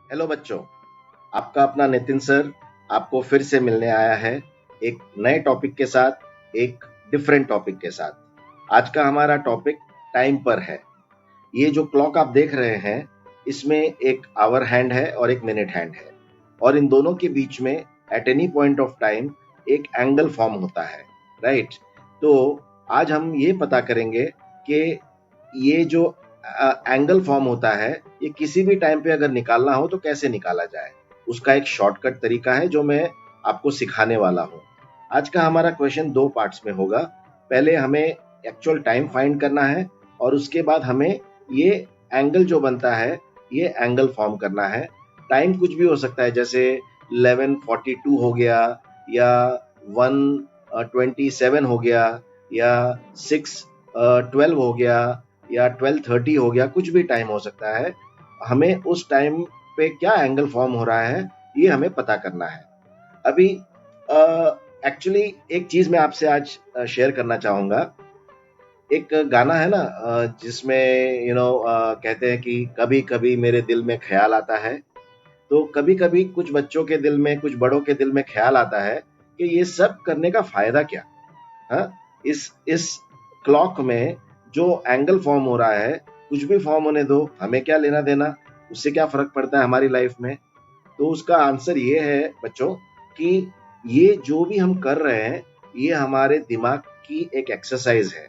Hello बच्चों, आपका अपना नितिन सर आपको फिर से मिलने आया है एक नए टॉपिक के साथ, एक डिफरेंट टॉपिक के साथ। आज का हमारा टॉपिक टाइम पर है। ये जो क्लॉक आप देख रहे हैं, इसमें एक आवर हैंड है और एक मिनट हैंड है, और इन दोनों के बीच में at any point of time एक एंगल फॉर्म होता है, राइट। तो आज हम ये पता करेंगे कि ये जो एंगल फॉर्म होता है, ये किसी भी टाइम पे अगर निकालना हो तो कैसे निकाला जाए। उसका एक शॉर्टकट तरीका है जो मैं आपको सिखाने वाला हूँ। आज का हमारा क्वेश्चन दो पार्ट्स में होगा। पहले हमें एक्चुअल टाइम फाइंड करना है, और उसके बाद हमें ये एंगल जो बनता है, ये एंगल फॉर्म करना है। टाइम कुछ भी हो सकता है, जैसे 11:42 हो गया, या 1:27 हो गया, या 6:12 हो गया, या 12:30 हो गया। कुछ भी टाइम हो सकता है। हमें उस टाइम पे क्या एंगल फॉर्म हो रहा है, ये हमें पता करना है। अभी एक्चुअली एक चीज मैं आपसे आज शेयर करना चाहूंगा। एक गाना है ना, जिसमें कहते हैं कि कभी कभी मेरे दिल में ख्याल आता है। तो कभी कभी कुछ बच्चों के दिल में, कुछ बड़ों के दिल में ख्याल आता है कि ये सब करने का फायदा क्या। हाँ, इस क्लॉक में जो एंगल फॉर्म हो रहा है, कुछ भी फॉर्म होने दो, हमें क्या लेना देना, उससे क्या फर्क पड़ता है हमारी लाइफ में। तो उसका आंसर ये है बच्चों कि ये जो भी हम कर रहे हैं, ये हमारे दिमाग की एक एक्सरसाइज है।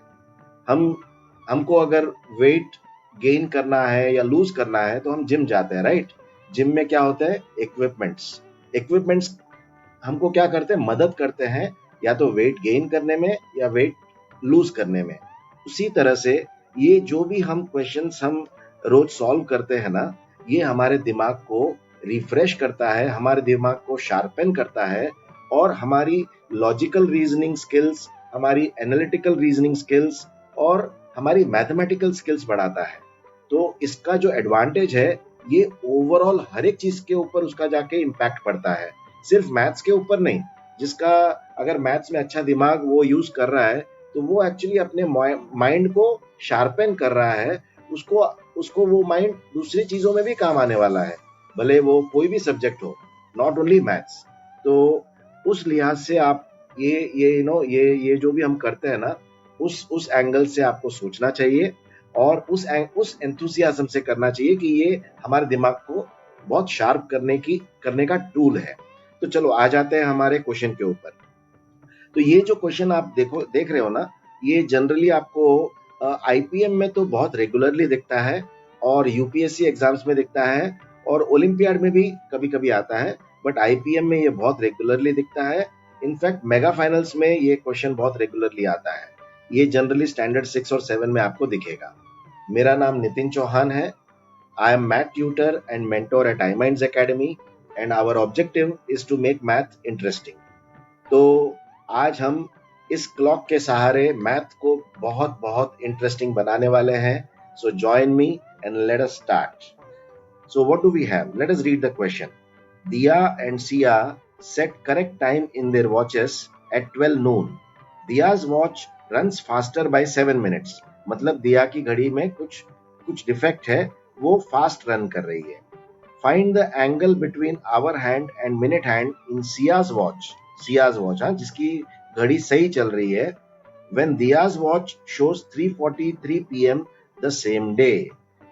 हम हमको अगर वेट गेन करना है या लूज करना है तो हम जिम जाते हैं, राइट। जिम में क्या होता है, इक्विपमेंट्स हमको क्या करते हैं, मदद करते हैं, या तो वेट गेन करने में या वेट लूज करने में। उसी तरह से ये जो भी हम क्वेश्चंस हम रोज सॉल्व करते हैं ना, ये हमारे दिमाग को रिफ्रेश करता है, हमारे दिमाग को शार्पन करता है, और हमारी लॉजिकल रीजनिंग स्किल्स, हमारी एनालिटिकल रीजनिंग स्किल्स, और हमारी मैथमेटिकल स्किल्स बढ़ाता है। तो इसका जो एडवांटेज है, ये ओवरऑल हर एक चीज के ऊपर उसका जाके इम्पैक्ट पड़ता है, सिर्फ मैथ्स के ऊपर नहीं। जिसका अगर मैथ्स में अच्छा दिमाग वो यूज कर रहा है, तो वो एक्चुअली अपने माइंड को शार्पन कर रहा है। उसको उसको वो माइंड दूसरी चीजों में भी काम आने वाला है, भले वो कोई भी सब्जेक्ट हो, नॉट ओनली मैथ्स। तो उस लिहाज से आप ये जो भी हम करते हैं ना, उस एंगल से आपको सोचना चाहिए, और उस एंथुसियाज्म से करना चाहिए कि ये हमारे दिमाग को बहुत शार्प करने का टूल है। तो चलो आ जाते हैं हमारे क्वेश्चन के ऊपर। तो ये जो क्वेश्चन आप देख रहे हो ना, ये जनरली आपको आईपीएम में तो बहुत रेगुलरली दिखता है, और यूपीएससी एग्जाम्स में दिखता है, और ओलंपियाड में भी कभी कभी आता है। बट आईपीएम में ये बहुत रेगुलरली दिखता है। इनफैक्ट मेगा फाइनल्स में ये क्वेश्चन बहुत रेगुलरली आता है। ये जनरली स्टैंडर्ड 6 और 7 में आपको दिखेगा। मेरा नाम नितिन चौहान है। I am math tutor and mentor at iMinds Academy, and our objective is to make math interesting. तो आज हम इस क्लॉक के सहारे मैथ को बहुत बहुत इंटरेस्टिंग बनाने वाले हैं। So join me and let us start. So what do we have? Let us read the question. Diya and Sia set correct time in their watches at 12 noon. Diya's watch runs faster by 7 minutes. मतलब दिया की घड़ी में कुछ defect है, वो fast run कर रही है। Find the angle between hour hand and minute hand in Siya's watch, हाँ, जिसकी घड़ी सही चल रही है। When Diya's watch shows 3:43 PM the same day.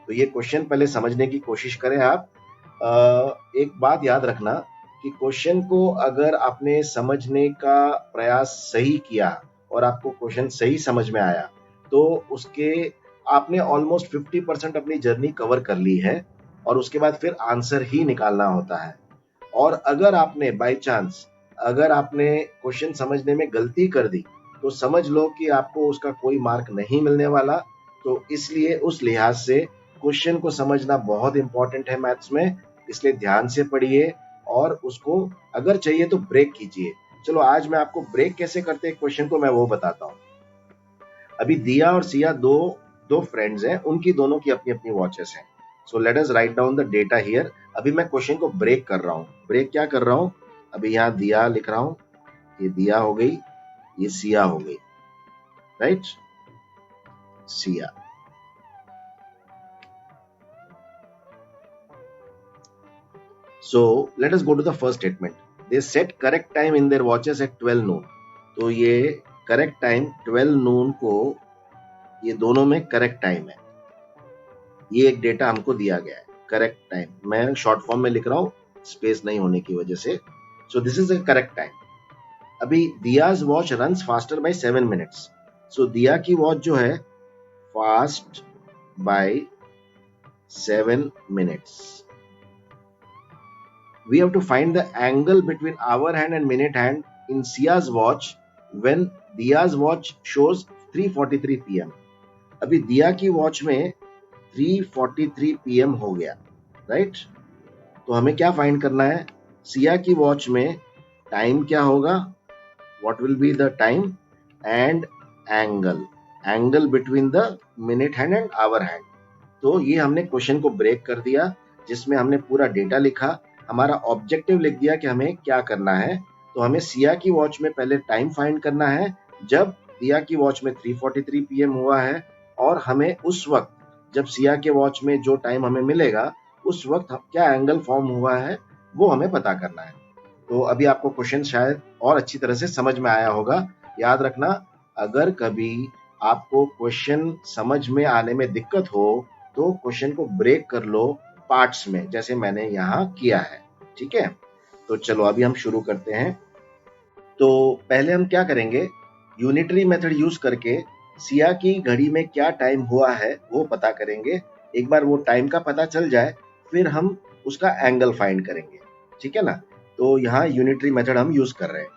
तो ये क्वेश्चन पहले समझने की कोशिश करें आप। एक बात याद रखना कि क्वेश्चन को अगर आपने समझने का प्रयास सही किया और आपको क्वेश्चन सही समझ में आया, तो उसके आपने ऑलमोस्ट 50% अपनी जर्नी कवर कर ली है, और उसके बाद फिर आंसर ही निकालना होता है। और अगर आपने बाय चांस अगर आपने क्वेश्चन समझने में गलती कर दी, तो समझ लो कि आपको उसका कोई मार्क नहीं मिलने वाला। तो इसलिए उस लिहाज से क्वेश्चन को समझना बहुत इंपॉर्टेंट है मैथ्स में। इसलिए ध्यान से पढ़िए, और उसको अगर चाहिए तो ब्रेक कीजिए। चलो आज मैं आपको ब्रेक कैसे करते हैं क्वेश्चन को, मैं वो बताता हूँ। अभी दिया और सिया दो दो फ्रेंड्स हैं, उनकी दोनों की अपनी अपनी वॉचेस हैं। सो let us write down the data here. अभी मैं क्वेश्चन को ब्रेक कर रहा हूँ। ब्रेक क्या कर रहा हूँ, अभी यहाँ दिया लिख रहा हूँ, ये दिया हो गई, ये सिया हो गई, right. Siya, So let us go to the first statement. They set correct time in their watches at 12 noon. तो ये करेक्ट टाइम 12 नून को, ये दोनों में करेक्ट टाइम है, ये एक डेटा हमको दिया गया है करेक्ट टाइम. मैं शॉर्ट फॉर्म में लिख रहा हूँ स्पेस नहीं होने की वजह से. So this is the correct time. अभी Diya's watch runs faster by 7 minutes. So Diya की वॉच जो है fast by 7 minutes. We have to find the angle between hour hand and minute hand in Sia's watch when Dia's watch shows 3:43 p.m. अभी दिया की watch में 3:43 p.m. हो गया, right? तो हमें क्या फाइंड करना है? सिया की वॉच में टाइम क्या होगा? What will be the time and angle between the minute hand and hour hand. तो ये हमने क्वेश्चन को ब्रेक कर दिया, जिसमें हमने पूरा डेटा लिखा, हमारा ऑब्जेक्टिव लिख दिया कि हमें क्या करना है. तो हमें सिया की वॉच में पहले टाइम फाइंड करना है जब दिया की वॉच में 3:43 PM हुआ है, और हमें उस वक्त जब सिया के वॉच में जो टाइम हमें मिलेगा उस वक्त क्या एंगल फॉर्म हुआ है वो हमें पता करना है. तो अभी आपको क्वेश्चन शायद और अच्छी तरह से समझ में आया होगा. याद रखना, अगर कभी आपको क्वेश्चन समझ में आने में दिक्कत हो तो क्वेश्चन को ब्रेक कर लो पार्ट्स में, जैसे मैंने यहाँ किया है. ठीक है, तो चलो अभी हम शुरू करते हैं. तो पहले हम क्या करेंगे, यूनिटरी मेथड यूज करके सिया की घड़ी में क्या टाइम हुआ है वो पता करेंगे. एक बार वो टाइम का पता चल जाए फिर हम उसका एंगल फाइंड करेंगे. ठीक है ना? तो यहाँ यूनिटरी मेथड हम यूज कर रहे हैं,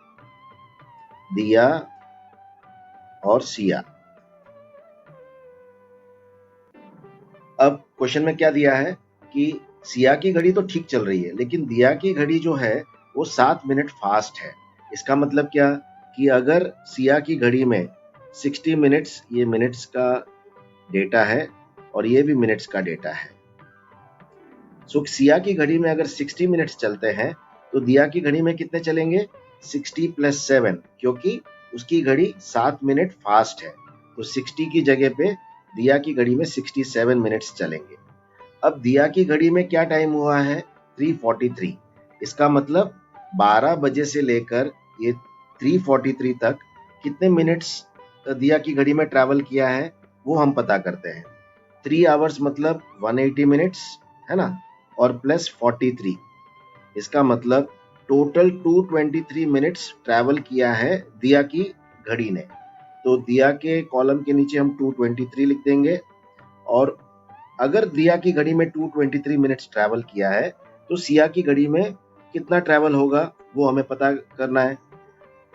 दिया और सिया. अब क्वेश्चन में क्या दिया है कि सिया की घड़ी तो ठीक चल रही है, लेकिन दिया की घड़ी जो है वो 7 मिनट फास्ट है. इसका मतलब क्या कि अगर सिया की घड़ी में 60 मिनट्स, ये मिनट्स का डेटा है और ये भी मिनट्स का डेटा है. सो सिया की घड़ी में अगर 60 मिनट्स चलते हैं तो दिया की घड़ी में कितने चलेंगे? 60 + 7, क्योंकि उसकी घड़ी 7 मिनट फास्ट है. तो 60 की जगह पे दिया की घड़ी में 67 मिनट्स चलेंगे. अब दिया की घड़ी में क्या टाइम हुआ है? 3:43. इसका मतलब 12 बजे से लेकर ये 3:43 तक कितने मिनट्स दिया की घड़ी में ट्रैवल किया है वो हम पता करते हैं. 3 आवर्स मतलब 180 मिनट्स है ना, और प्लस 43, इसका मतलब टोटल 223 मिनट्स ट्रैवल किया है दिया की घड़ी ने. तो दिया के कॉलम के नीचे हम 223 लिख देंगे. और अगर दिया की घड़ी में 223 मिनट्स ट्रैवल किया है तो सिया की घड़ी में कितना ट्रैवल होगा वो हमें पता करना है.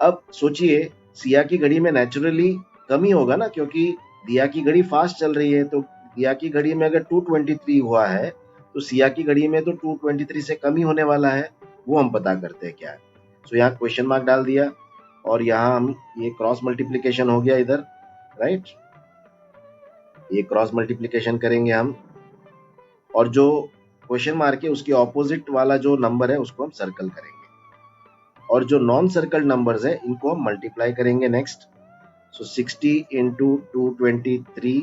अब सोचिए, सिया की घड़ी में नेचुरली कम ही होगा ना, क्योंकि दिया की घड़ी फास्ट चल रही है. तो दिया की घड़ी में अगर 223 हुआ है तो सिया की घड़ी में तो 223 से कम ही होने वाला है. वो हम पता करते हैं क्या है. सो यहाँ क्वेश्चन मार्क डाल दिया और यहाँ हम ये क्रॉस मल्टीप्लिकेशन हो गया इधर, राइट? ये क्रॉस मल्टीप्लिकेशन करेंगे हम, और जो क्वेश्चन मार्क है उसके ऑपोजिट वाला जो नंबर है उसको हम सर्कल करेंगे, और जो नॉन सर्कल नंबर्स है इनको हम मल्टीप्लाई करेंगे नेक्स्ट. सो 60 × 223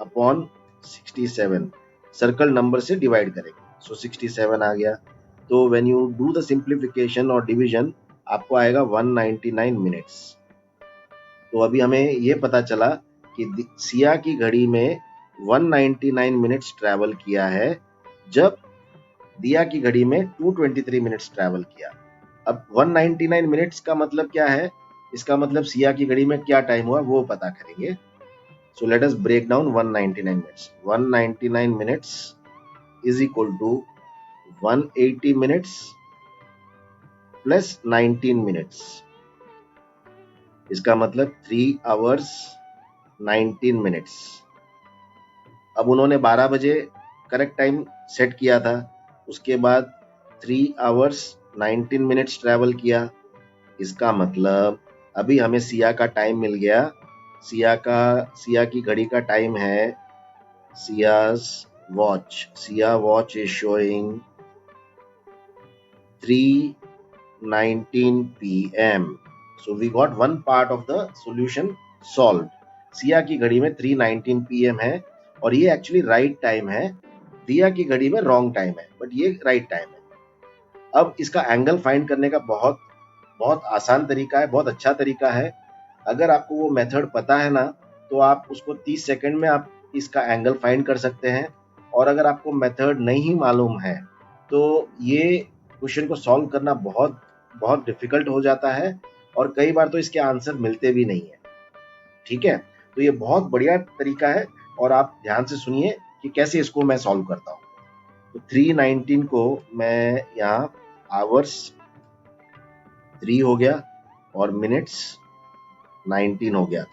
अपॉन 67 सर्कल नंबर से डिवाइड करेंगे. सो 67 आ गया. तो when you do the simplification और डिवीजन आपको आएगा 199 मिनट्स. तो अभी हमें ये पता चला कि सिया की घड़ी में 199 मिनट्स ट्रैवल किया है जब दिया की घड़ी में 223 मिनट्स ट्रैवल किया. अब 199 मिनट्स का मतलब क्या है? इसका मतलब सिया की घड़ी में क्या टाइम हुआ वो पता करेंगे. So let us break down 199 minutes. 199 minutes is equal to 180 minutes plus 19 minutes. इसका मतलब 3 आवर्स 19 मिनट्स. अब उन्होंने 12 बजे करेक्ट टाइम सेट किया था, उसके बाद 3 आवर्स 19 मिनट्स ट्रैवल किया. इसका मतलब अभी हमें सिया का टाइम मिल गया. सिया की घड़ी का टाइम है, Siya watch is showing 3:19 PM. So we got one part of the solution solved. Siya की घड़ी में 3:19 PM है और ये एक्चुअली राइट टाइम है. दिया की घड़ी में रॉन्ग टाइम है, बट ये राइट टाइम है. अब इसका एंगल फाइंड करने का बहुत बहुत आसान तरीका है, बहुत अच्छा तरीका है। अगर आपको वो मेथड पता है ना, तो आप उसको 30 सेकंड में आप इसका एंगल फाइंड कर सकते हैं। और अगर आपको मेथड नहीं मालूम है तो ये क्वेश्चन को सॉल्व करना बहुत बहुत डिफिकल्ट हो जाता है, और कई बार तो इसके आंसर मिलते भी नहीं है। ठीक है, तो ये बहुत बढ़िया तरीका है, और आप ध्यान से सुनिए कि कैसे इसको मैं सॉल्व करता हूँ। तो 319 को मैं यहाँ आवर्स 3 हो गया और मिनट्स 19 हो गया।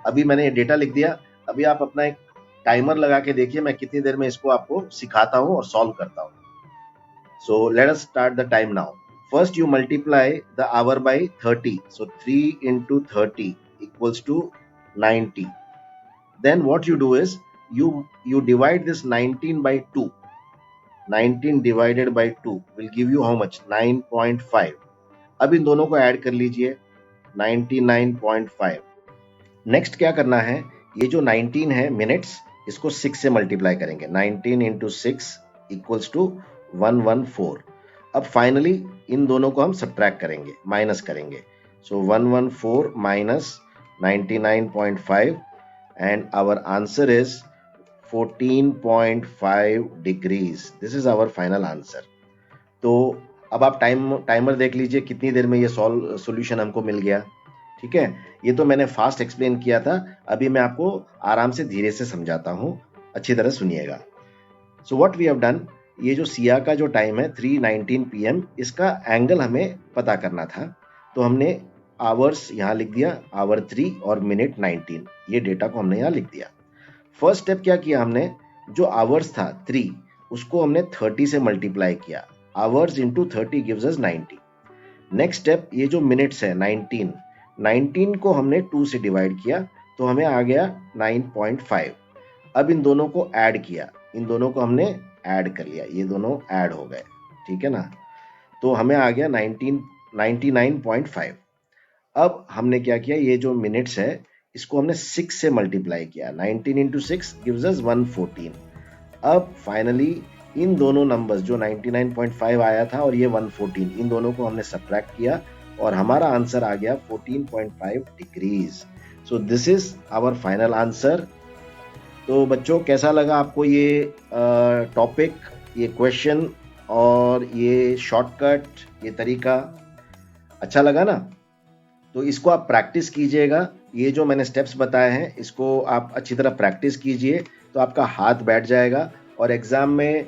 अभी मैंने ये डेटा लिख दिया। अभी आप अपना एक टाइमर लगा के देखिए मैं कितनी देर में इसको आपको सिखाता हूँ और सॉल्व करता हूँ। So let us start the time now. First you multiply the hour by 30. So 3 into 30 equals to 90. Then what you do is you divide this 19 by 2. 19 divided by 2 will give you how much? 9.5. अब इन दोनों को add कर लीजिए, 99.5. Next क्या करना है, ये जो 19 है मिनट्स, इसको 6 से मल्टीप्लाई करेंगे। 19 इंटू 6 इक्वल्स टू 114. अब फाइनली इन दोनों को हम सब्ट्रैक्ट करेंगे, माइनस करेंगे। So 114 minus 99.5 and our answer is 14.5 degrees. This is our final answer. तो अब आप टाइमर देख लीजिए कितनी देर में ये सॉल्यूशन हमको मिल गया। ठीक है, ये तो मैंने फास्ट एक्सप्लेन किया था, अभी मैं आपको आराम से धीरे से समझाता हूँ, अच्छी तरह सुनिएगा। So what we have done, ये जो सिया का जो टाइम है 3:19 PM, इसका एंगल हमें पता करना था, तो हमने आवर्स यहाँ लिख दिया, आवर 3 और मिनट 19, ये डेटा को हमने यहाँ लिख दिया। फर्स्ट स्टेप क्या किया हमने, जो आवर्स था 3 उसको हमने 30 से मल्टीप्लाई किया। Hours into 30 gives us 90। Next step, ये जो मिनट्स है 19 को हमने 2 से डिवाइड किया, तो हमें आ गया 9.5। अब इन दोनों को ऐड किया, इन दोनों को हमने ऐड कर लिया, ये दोनों ऐड हो गए। ठीक है ना, तो हमें आ गया 99.5। अब हमने क्या किया, ये जो मिनट्स है इसको हमने 6 से मल्टीप्लाई किया। 19 इंटू 6 गिव्स अस 114। अब फाइनली इन दोनों नंबर्स, जो 99.5 आया था और ये 114, इन दोनों को हमने सब्ट्रैक्ट किया और हमारा आंसर आ गया 14.5 degrees. So this is our final answer. तो बच्चों, कैसा लगा आपको ये टॉपिक, ये क्वेश्चन और ये शॉर्टकट, ये तरीका अच्छा लगा ना? तो इसको आप प्रैक्टिस कीजिएगा। ये जो मैंने स्टेप्स बताए हैं इसको आप अच्छी तरह प्रैक्टिस कीजिए, तो आपका हाथ बैठ जाएगा। और एग्जाम में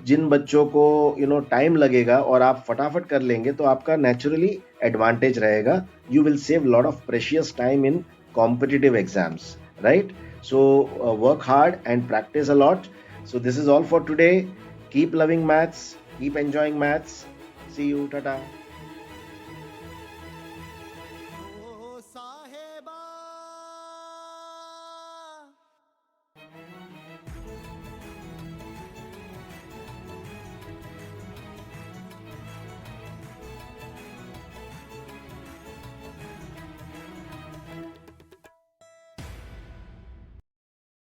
जिन बच्चों को टाइम लगेगा और आप फटाफट कर लेंगे, तो आपका नेचुरली एडवांटेज रहेगा। You will save lot of precious time in competitive exams, right? So work hard and practice a lot. So this is all for today. Keep loving maths, keep enjoying maths. See you, tata.